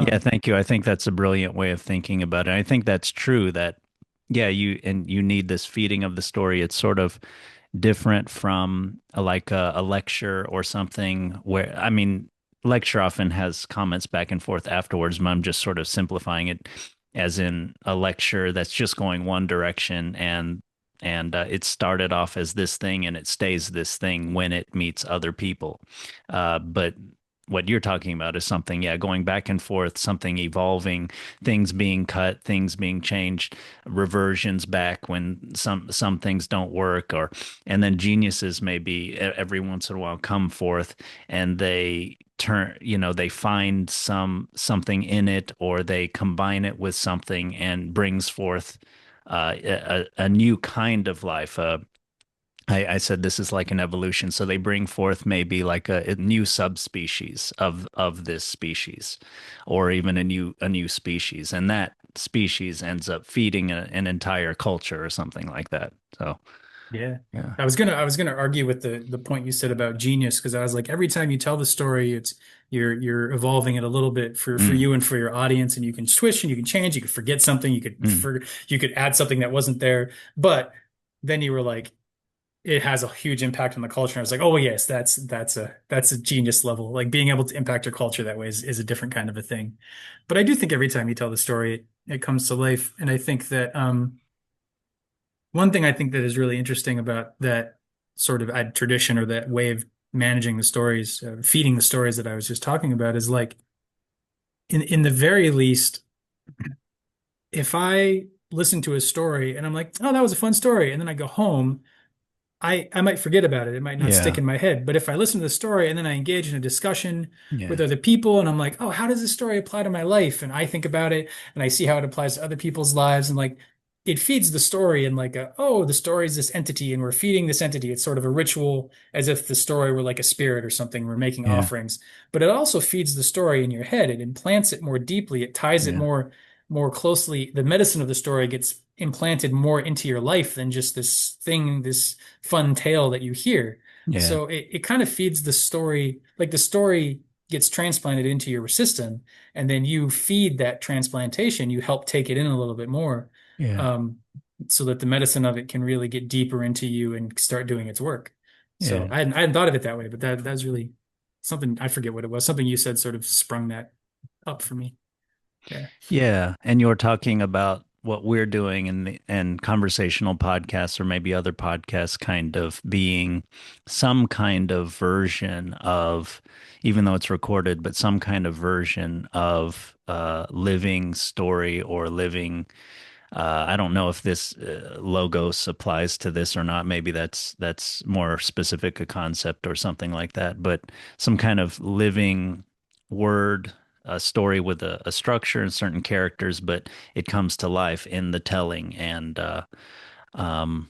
Yeah, Um, thank you. I think that's a brilliant way of thinking about it. I think that's true that yeah, you need this feeding of the story. It's sort of different from like a lecture or something where I mean, lecture often has comments back and forth afterwards, but I'm just sort of simplifying it as in a lecture that's just going one direction and it started off as this thing and it stays this thing when it meets other people. But what you're talking about is something, yeah, going back and forth, something evolving, things being cut, things being changed, reversions back when some things don't work, or and then geniuses maybe every once in a while come forth and they turn, they find something in it or they combine it with something and brings forth a new kind of life. I said this is like an evolution. So they bring forth maybe like a new subspecies of this species, or even a new species, and that species ends up feeding an entire culture or something like that. So yeah. yeah. I was gonna argue with the point you said about genius because I was like, every time you tell the story, you're evolving it a little bit for Mm, you and for your audience, and you can switch and you can change, you could forget something, mm, you could add something that wasn't there. But then you were like, it has a huge impact on the culture. And I was like, oh yes, that's a genius level. Like being able to impact your culture that way is a different kind of a thing. But I do think every time you tell the story, it comes to life. And I think that one thing I think that is really interesting about that sort of tradition or that way of managing the stories, feeding the stories that I was just talking about is like in the very least, if I listen to a story and I'm like, oh, that was a fun story, and then I go home, I might forget about it. It might not stick yeah. in my head. But if I listen to the story and then I engage in a discussion with Yeah. other people and I'm like, oh, how does this story apply to my life? And I think about it and I see how it applies to other people's lives and like it feeds the story and like oh, the story is this entity and we're feeding this entity. It's sort of a ritual as if the story were like a spirit or something. We're making Yeah. offerings. But it also feeds the story in your head. It implants it more deeply. It ties it Yeah. more closely. The medicine of the story gets implanted more into your life than just this thing, this fun tale that you hear. Yeah. So it kind of feeds the story, like the story gets transplanted into your system, and then you feed that transplantation, you help take it in a little bit more, Yeah. um, so that the medicine of it can really get deeper into you and start doing its work. So Yeah. I hadn't thought of it that way, but that's really something I forget what it was. Something you said sort of sprung that up for me. Yeah. Yeah, and you're talking about what we're doing in the and conversational podcasts or maybe other podcasts kind of being some kind of version of, even though it's recorded, but some kind of version of living story or living I don't know if this logos applies to this or not. Maybe that's more specific a concept or something like that. But some kind of living word, a story with a structure and certain characters, but it comes to life in the telling. And um,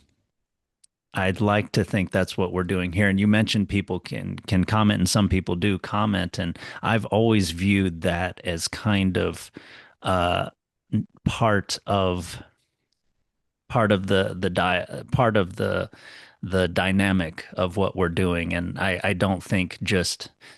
I'd like to think that's what we're doing here. And you mentioned people can comment, and some people do comment, and I've always viewed that as kind of uh, part of part of the dynamic of what we're doing, and I don't think just